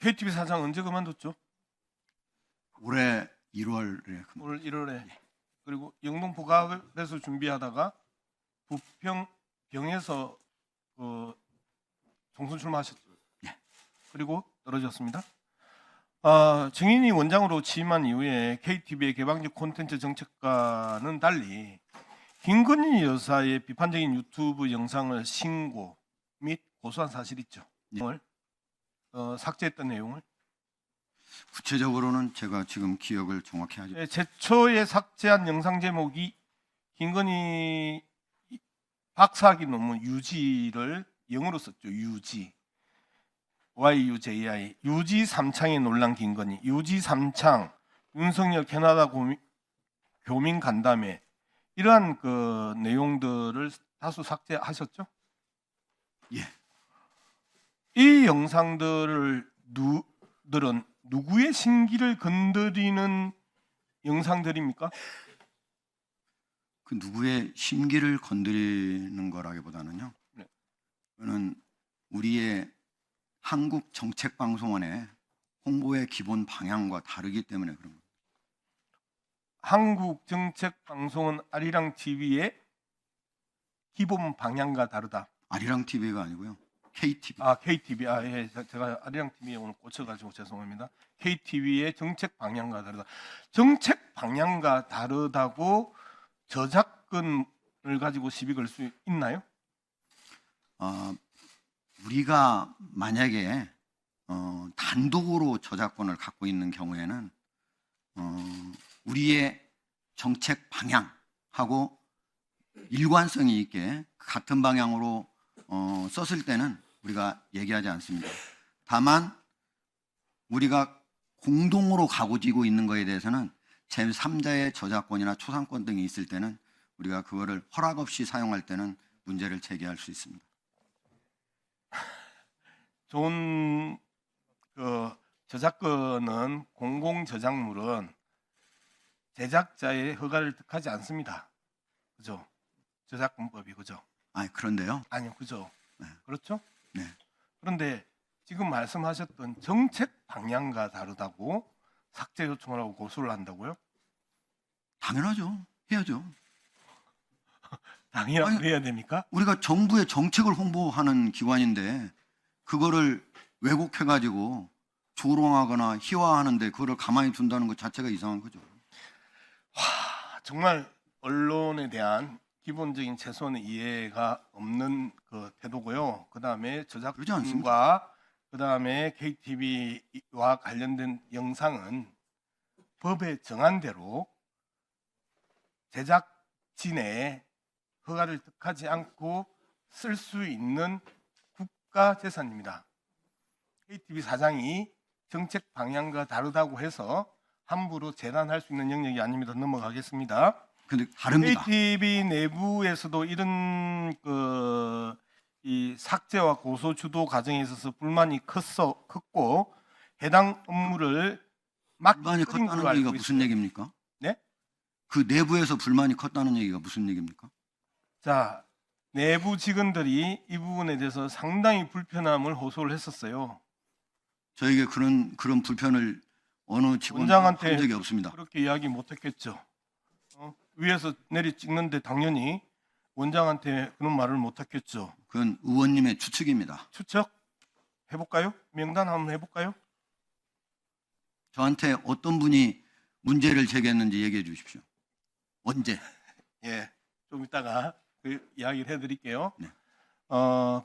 KTV 사장 언제 그만뒀죠? 올해 1월에 올 1월에. 그리고 영동포갑에서 준비하다가 부평병에서 총선 출마하셨죠. 예. 그리고 떨어졌습니다. 정인이 원장으로 취임한 이후에 KTV의 개방적 콘텐츠 정책과는 달리 김건희 여사의 비판적인 유튜브 영상을 신고 및 고소한 사실 있죠. 예. 삭제했던 내용을. 구체적으로는 제가 지금 기억을 정확히 하지. 제초에 삭제한 영상 제목이 김건희 박사학위 논문 유지를 영어로 썼죠. 유지. YUJI. 유지 삼창에 놀란 김건희. 유지 삼창. 윤석열 캐나다 교민 간담회. 이러한 그 내용들을 다수 삭제하셨죠? 예. 이 영상들은 누구의 신기를 건드리는 영상들입니까? 그 누구의 심기를 건드리는 거라기보다는요. 네. 그는 우리의 한국정책방송원의 홍보의 기본 방향과 다르기 때문에 그런 겁니다. 한국정책방송은 아리랑 TV의 기본 방향과 다르다. 아리랑 TV가 아니고요. KTV. KTV. 예. 제가 아리랑 TV에 오늘 꽂혀가지고 죄송합니다. KTV의 정책 방향과 다르다. 정책 방향과 다르다고 저작권을 가지고 시비 걸 수 있나요? 우리가 만약에 단독으로 저작권을 갖고 있는 경우에는 우리의 정책 방향하고 일관성이 있게 같은 방향으로 썼을 때는 우리가 얘기하지 않습니다. 다만 우리가 공동으로 가지고 있는 거에 대해서는 제3자의 저작권이나 초상권 등이 있을 때는 우리가 그거를 허락 없이 사용할 때는 문제를 제기할 수 있습니다. 좋은 저작권은 공공 저작물은 제작자의 허가를 득하지 않습니다. 그죠? 저작권법이 그죠? 그런데요. 아니요, 그죠? 네. 그렇죠? 네. 그런데 지금 말씀하셨던 정책 방향과 다르다고 삭제 요청을 하고 고소를 한다고요? 당연하죠. 해야죠. 당연히 해야 됩니까? 우리가 정부의 정책을 홍보하는 기관인데 그거를 왜곡해가지고 조롱하거나 희화하는데 그거를 가만히 둔다는 것 자체가 이상한 거죠. 정말 언론에 대한 기본적인 최소한의 이해가 없는 그 태도고요. 그다음에 그러지 않습니다. 저작권과 그다음에 KTV와 관련된 영상은 법에 정한 대로 제작진의 허가를 득하지 않고 쓸 수 있는 국가 재산입니다. KTV 사장이 정책 방향과 다르다고 해서 함부로 제단할 수 있는 영역이 아닙니다. 넘어가겠습니다. 근데 다릅니다. KTV 내부에서도 이런 이 삭제와 고소 주도 과정에 있어서 불만이 컸고 해당 업무를 막 불만이 컸다는 얘기가 무슨 얘기입니까? 네? 그 내부에서 불만이 컸다는 얘기가 무슨 얘기입니까? 자, 내부 직원들이 이 부분에 대해서 상당히 불편함을 호소를 했었어요. 저에게 그런 불편을 어느 직원도 원장한테 한 적이 없습니다. 그렇게 이야기 못했겠죠. 위에서 내리 찍는데 당연히 원장한테 그런 말을 못했겠죠. 그건 의원님의 추측입니다. 추측 해볼까요? 명단 한번 해볼까요? 저한테 어떤 분이 문제를 제기했는지 얘기해 주십시오. 언제? 예, 좀 이따가 그 이야기를 해드릴게요. 네.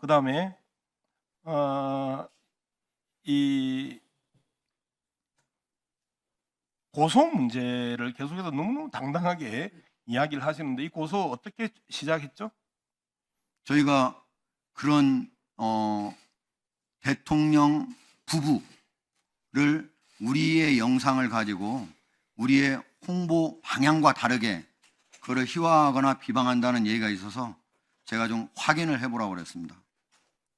그다음에 이 고소 문제를 계속해서 너무너무 당당하게 이야기를 하시는데 이 고소 어떻게 시작했죠? 저희가 그런 대통령 부부를 우리의 영상을 가지고 우리의 홍보 방향과 다르게 그걸 희화하거나 비방한다는 얘기가 있어서 제가 좀 확인을 해보라고 그랬습니다.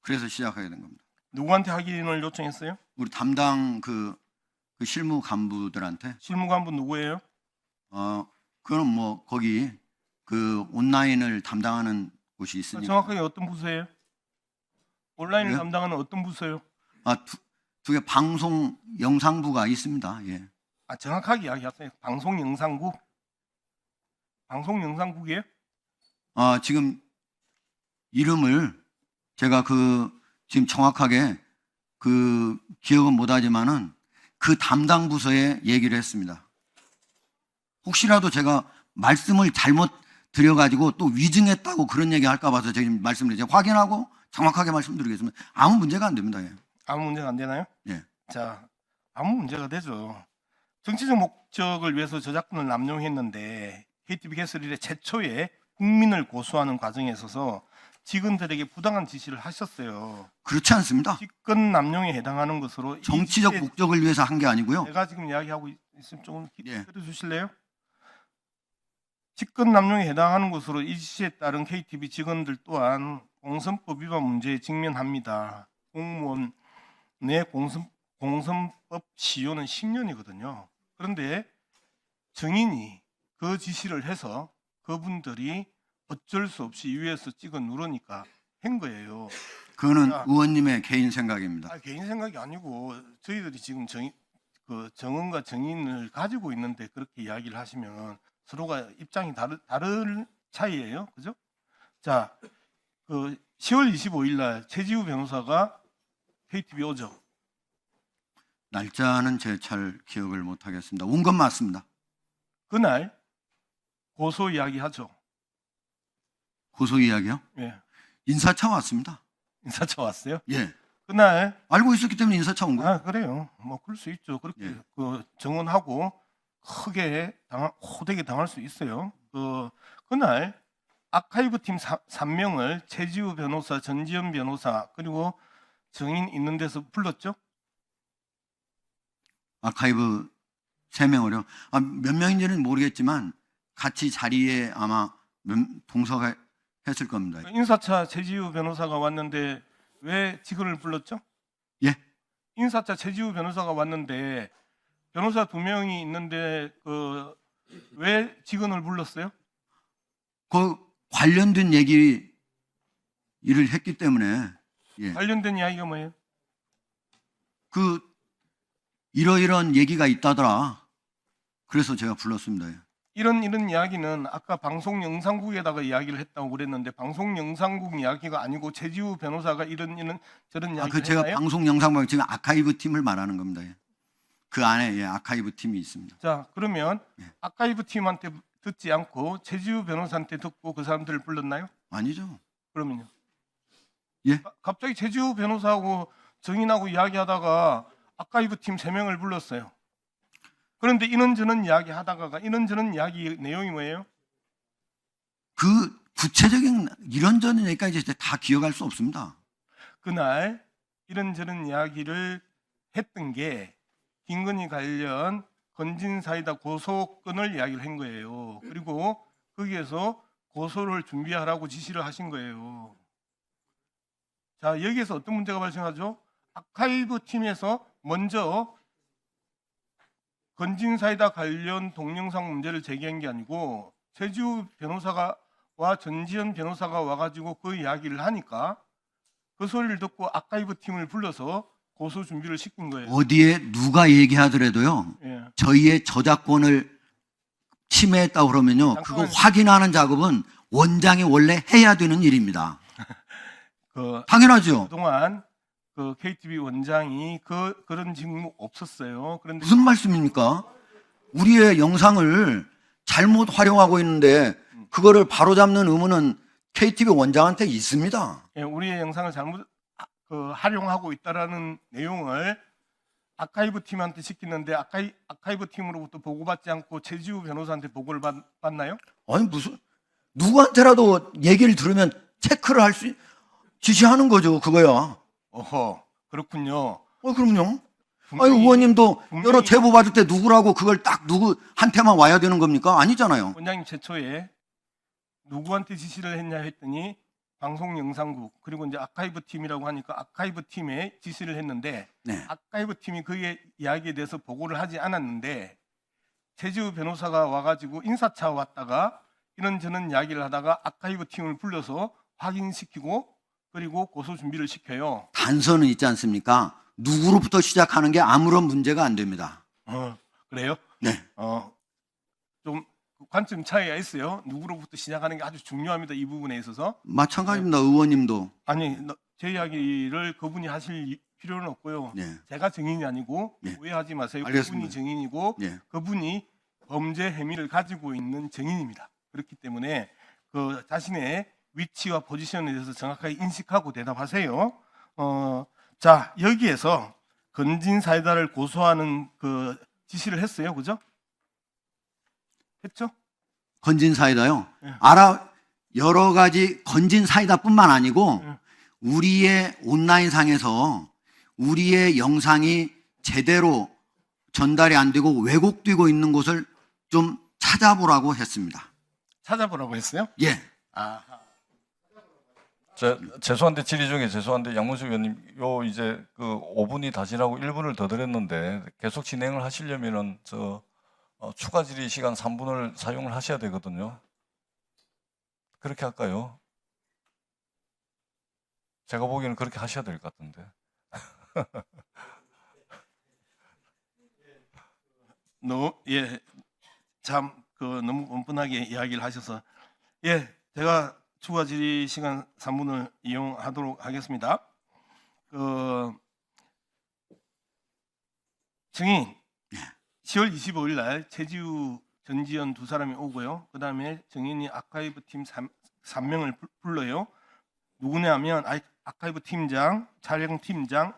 그래서 시작하게 된 겁니다. 누구한테 확인을 요청했어요? 우리 담당 그 실무 간부들한테. 실무관부 누구예요? 그거는 뭐 거기 그 온라인을 담당하는 곳이 있으니까. 정확하게 어떤 부서예요? 온라인을 그래요? 담당하는 어떤 부서예요? 두 개 방송 영상부가 있습니다. 예. 아, 정확하게 이야기하세요. 방송영상국. 방송영상국이에요? 지금 이름을 제가 지금 정확하게 기억은 못하지만은 그 담당 부서에 얘기를 했습니다. 혹시라도 제가 말씀을 잘못 드려가지고 또 위증했다고 그런 얘기 할까 봐서 제가 말씀을 제가 확인하고 정확하게 말씀드리겠습니다. 아무 문제가 안 됩니다. 예. 아무 문제가 안 되나요? 예. 자, 아무 문제가 되죠. 정치적 목적을 위해서 저작권을 남용했는데 KTV 게스트일의 최초의 국민을 고소하는 과정에 있어서 직원들에게 부당한 지시를 하셨어요. 그렇지 않습니다. 직권 남용에 해당하는 것으로 이 정치적 지시에 목적을 위해서 한 게 아니고요. 제가 지금 이야기하고 있으면 조금 예. 들어주실래요? 직권 남용에 해당하는 것으로 이 지시에 따른 KTV 직원들 또한 공선법 위반 문제에 직면합니다. 공무원 내 공선법 시효는 10년이거든요. 그런데 증인이 그 지시를 해서 그분들이 어쩔 수 없이 위에서 찍어 누르니까 한 거예요. 그거는 자, 의원님의 개인 생각입니다. 개인 생각이 아니고 저희들이 지금 정언과 정인을 가지고 있는데 그렇게 이야기를 하시면 서로가 입장이 다른 차이예요. 그죠? 자, 10월 25일 날 최지우 변호사가 KTV 오죠. 날짜는 제 잘 기억을 못 하겠습니다. 온 건 맞습니다. 그날 고소 이야기하죠. 고소 이야기요? 예. 인사차 왔습니다. 인사차 왔어요. 예. 그날 알고 있었기 때문에 인사차 온 거예요. 그래요. 뭐 그럴 수 있죠. 그렇게 예. 정언하고 크게 호되게 당할 수 있어요. 그날 아카이브 팀 3명을 최지우 변호사, 전지현 변호사 그리고 증인 있는 데서 불렀죠. 아카이브 3명을요. 몇 명인지는 모르겠지만 같이 자리에 아마 동석했을 겁니다. 인사차 최지우 변호사가 왔는데 왜 직원을 불렀죠? 예? 인사차 최지우 변호사가 왔는데 변호사 2명이 있는데 왜 직원을 불렀어요? 그 관련된 일을 했기 때문에 예. 관련된 이야기가 뭐예요? 이러이러한 얘기가 있다더라. 그래서 제가 불렀습니다. 예. 이런 이야기는 아까 방송 영상국에다가 이야기를 했다고 그랬는데 방송 영상국 이야기가 아니고 최지우 변호사가 이런 저런 이야기를 제가 했나요? 방송 영상방 지금 아카이브 팀을 말하는 겁니다. 예. 그 안에 아카이브 팀이 있습니다. 자, 그러면 예. 아카이브 팀한테 듣지 않고 최지우 변호사한테 듣고 그 사람들을 불렀나요? 아니죠. 그러면요? 예? 갑자기 최지우 변호사하고 정인하고 이야기하다가 아카이브 팀 3명을 불렀어요. 그런데 이런저런 이야기 하다가 이런저런 이야기 내용이 뭐예요? 그 구체적인 이런저런 얘기까지 이제 다 기억할 수 없습니다. 그날 이런저런 이야기를 했던 게 김건희 관련 건진사이다 고소건을 이야기를 한 거예요. 그리고 거기에서 고소를 준비하라고 지시를 하신 거예요. 자, 여기에서 어떤 문제가 발생하죠? 아카이브 팀에서 먼저 건진사이다 관련 동영상 문제를 제기한 게 아니고 최지우 변호사와 전지현 변호사가 와가지고 그 이야기를 하니까 그 소리를 듣고 아카이브 팀을 불러서 고소 준비를 시킨 거예요. 어디에 누가 얘기하더라도요. 예. 저희의 저작권을 침해했다고 그러면요. 그거 잠깐만요. 확인하는 작업은 원장이 원래 해야 되는 일입니다. 당연하죠. 그동안 KTV 원장이 그런 직무 없었어요. 그런데 무슨 말씀입니까? 우리의 영상을 잘못 활용하고 있는데 그거를 바로잡는 의무는 KTV 원장한테 있습니다. 예, 우리의 영상을 잘못 활용하고 있다라는 내용을 아카이브 팀한테 시키는데 아카이브 팀으로부터 보고받지 않고 최지우 변호사한테 보고를 받나요? 아니 무슨 누구한테라도 얘기를 들으면 체크를 할 수 지시하는 거죠. 그거야. 어허, 그렇군요. 그럼요. 분명히- 의원님도 분명히- 여러 제보 받을 때 누구라고 그걸 딱 누구한테만 와야 되는 겁니까? 아니잖아요. 원장님 최초에 누구한테 지시를 했냐 했더니 방송영상국 그리고 이제 아카이브 팀이라고 하니까 아카이브 팀에 지시를 했는데 네. 아카이브 팀이 그의 이야기에 대해서 보고를 하지 않았는데 최지우 변호사가 와가지고 인사차 왔다가 이런저런 이야기를 하다가 아카이브 팀을 불러서 확인시키고 그리고 고소 준비를 시켜요. 단서는 있지 않습니까? 누구로부터 시작하는 게 아무런 문제가 안 됩니다. 그래요? 네. 좀 관점 차이가 있어요. 누구로부터 시작하는 게 아주 중요합니다. 이 부분에 있어서. 마찬가지입니다. 의원님도. 아니, 제 이야기를 그분이 하실 필요는 없고요. 네. 제가 증인이 아니고 네. 오해하지 마세요. 알겠습니다. 그분이 증인이고 네. 그분이 범죄 혐의를 가지고 있는 증인입니다. 그렇기 때문에 그 자신의 위치와 포지션에 대해서 정확하게 인식하고 대답하세요. 자, 여기에서 건진 사이다를 고소하는 그 지시를 했어요. 그죠? 했죠? 건진 사이다요. 네. 여러 가지 건진 사이다뿐만 아니고 네. 우리의 온라인 상에서 우리의 영상이 제대로 전달이 안 되고 왜곡되고 있는 곳을 좀 찾아보라고 했습니다. 찾아보라고 했어요? 예. 아, 죄송한데 질의 중에 죄송한데 양문수 의원님 요 이제 그 5분이 다 지나고 1분을 더 드렸는데 계속 진행을 하시려면은 추가 질의 시간 3분을 사용을 하셔야 되거든요. 그렇게 할까요? 제가 보기에는 그렇게 하셔야 될 것 같은데. 예, 참 너무 뻔뻔하게 이야기를 하셔서 제가 추가 질의 시간 3분을 이용하도록 하겠습니다. 증인 10월 25일 날 최지우, 전지현 두 사람이 오고요. 그 다음에 증인이 아카이브 팀 3명을 불러요. 누구냐면 아카이브 팀장, 촬영 팀장,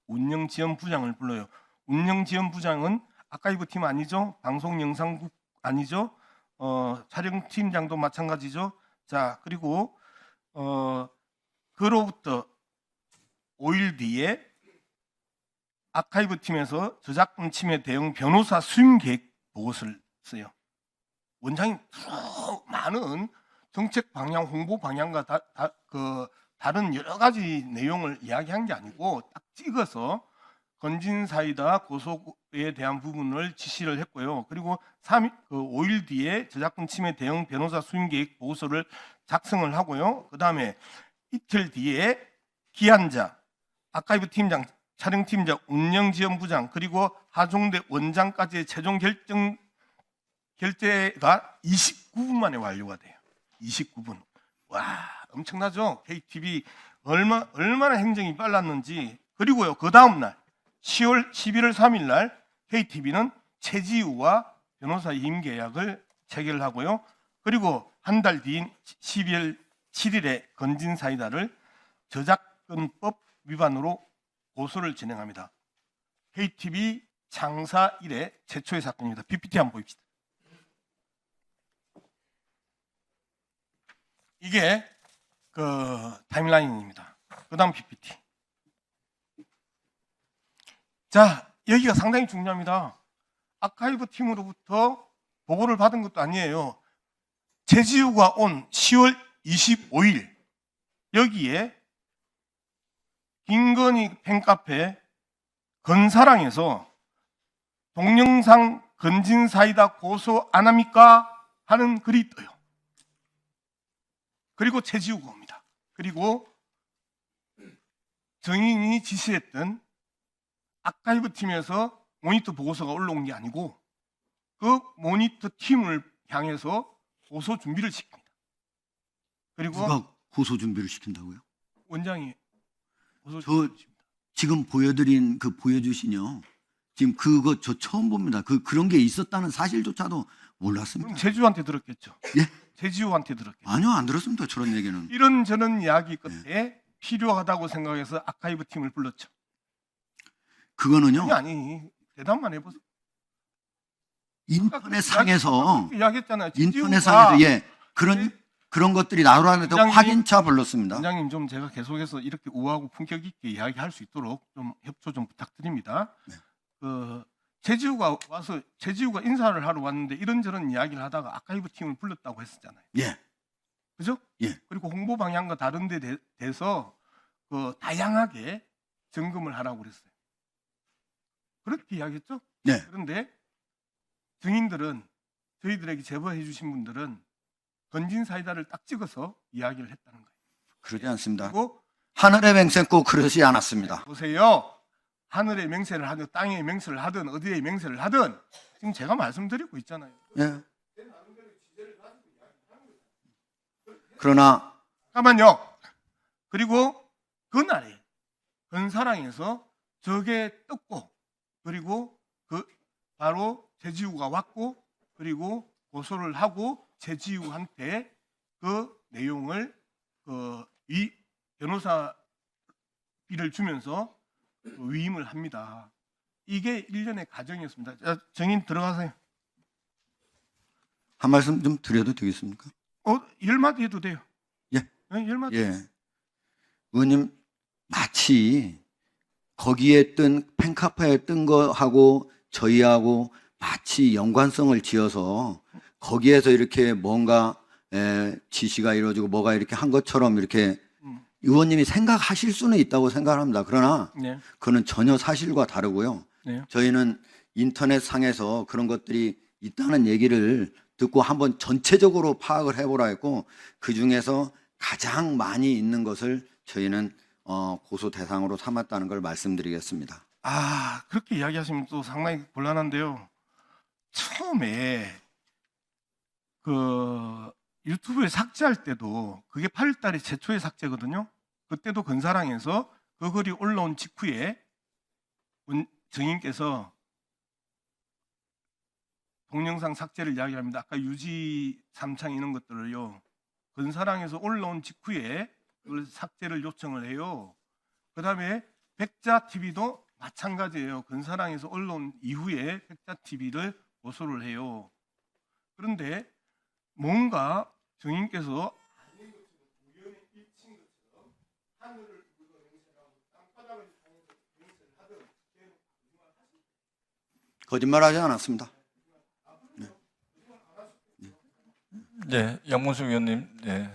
운영 지원 부장을 불러요. 운영 지원 부장은 아카이브 팀 아니죠? 방송 영상국 아니죠? 촬영 팀장도 마찬가지죠. 자, 그리고 그로부터 5일 뒤에 아카이브 팀에서 저작권 침해 대응 변호사 수임 계획 보고서를 써요. 원장이 많은 정책 방향, 홍보 방향과 다른 여러 가지 내용을 이야기한 게 아니고 딱 찍어서 건진 사이다 고소에 대한 부분을 지시를 했고요. 그리고 5일 뒤에 저작권 침해 대응 변호사 수임 계획 보고서를 작성을 하고요. 그 다음에 이틀 뒤에 기한자, 아카이브 팀장, 촬영팀장, 운영지원부장 그리고 하종대 원장까지의 최종 결제가 29분 만에 완료가 돼요. 29분. 와, 엄청나죠? KTV 얼마나 행정이 빨랐는지. 그리고요, 그 다음 날 11월 3일 날 KTV는 최지우와 변호사 임임 계약을 체결을 하고요. 그리고 한 달 뒤인 12월 7일에 건진 사이다를 저작권법 위반으로 고소를 진행합니다. KTV 창사 이래 최초의 사건입니다. PPT 한번 보입시다. 이게 타임라인입니다. 그 다음 PPT. 자, 여기가 상당히 중요합니다. 아카이브 팀으로부터 보고를 받은 것도 아니에요. 최지우가 온 10월 25일 여기에 김건희 팬카페 건사랑에서 동영상 건진 사이다 고소 안 합니까? 하는 글이 떠요. 그리고 최지우가 옵니다. 그리고 정인이 지시했던 아카이브 팀에서 모니터 보고서가 올라온 게 아니고 그 모니터 팀을 향해서 고소 준비를 시킵니다. 그리고 누가 고소 준비를 시킨다고요? 원장이 고소 저 준비를 시킵니다. 지금 보여드린 보여주신요. 지금 그거 저 처음 봅니다. 그런 게 있었다는 사실조차도 몰랐습니다. 그럼 제주한테 들었겠죠. 예? 제주한테 들었겠죠. 아니요, 안 들었습니다. 저런 얘기는. 이런저런 이야기 끝에 필요하다고 생각해서 아카이브 팀을 불렀죠. 그거는요. 아니 대답만 해보세요. 인터넷 상에서 이야기했잖아요. 인터넷 상에서 그런 것들이 나오라는데 원장님이- 확인차 불렀습니다. 원장님 좀 제가 계속해서 이렇게 우아하고 품격 있게 이야기할 수 있도록 좀 협조 좀 부탁드립니다. 네. 제지우가 와서 제지우가 인사를 하러 왔는데 이런저런 이야기를 하다가 아카이브 팀을 불렀다고 했었잖아요. 예. 그죠? 예. 그리고 홍보 방향과 다른 데 대해서 다양하게 점검을 하라고 그랬어요. 그렇게 이야기했죠? 네. 그런데 증인들은 저희들에게 제보해 주신 분들은 건진 사이다를 딱 찍어서 이야기를 했다는 거예요. 그러지 않습니다. 그리고 하늘의 맹세 꼭 그러지 않았습니다. 보세요. 하늘의 맹세를 하든 땅의 맹세를 하든 어디에 맹세를 하든 지금 제가 말씀드리고 있잖아요. 예. 그러나 잠깐만요. 그리고 그날에 건사랑에서 저게 떴고 그리고 그 바로 제지우가 왔고 그리고 고소를 하고 제지우한테 그 내용을 이 변호사비를 주면서 위임을 합니다. 이게 일련의 과정이었습니다. 자, 정인 들어가세요. 한 말씀 좀 드려도 되겠습니까? 열마디 해도 돼요. 예. 네, 열마디. 예. 의원님 마치 거기에 뜬 펜카파에 뜬 거하고 저희하고 마치 연관성을 지어서 거기에서 이렇게 뭔가 지시가 이루어지고 뭐가 이렇게 한 것처럼 이렇게 의원님이 생각하실 수는 있다고 생각합니다. 그러나 네. 그거는 전혀 사실과 다르고요. 네. 저희는 인터넷 상에서 그런 것들이 있다는 얘기를 듣고 한번 전체적으로 파악을 해보라 했고 그 중에서 가장 많이 있는 것을 저희는 고소 대상으로 삼았다는 걸 말씀드리겠습니다. 그렇게 이야기하시면 또 상당히 곤란한데요. 처음에 그 유튜브에 삭제할 때도 그게 8월 달에 최초의 삭제거든요. 그때도 건사랑에서 그 글이 올라온 직후에 정인께서 동영상 삭제를 이야기합니다. 아까 유지 삼창 이런 것들을요. 건사랑에서 올라온 직후에 그걸 삭제를 요청을 해요. 그다음에 백자 TV도 마찬가지예요. 건사랑에서 올라온 이후에 백자 TV를 고소를 해요. 그런데 뭔가 정인께서 거짓말하지 않았습니다. 예, 양문수 위원님. 예.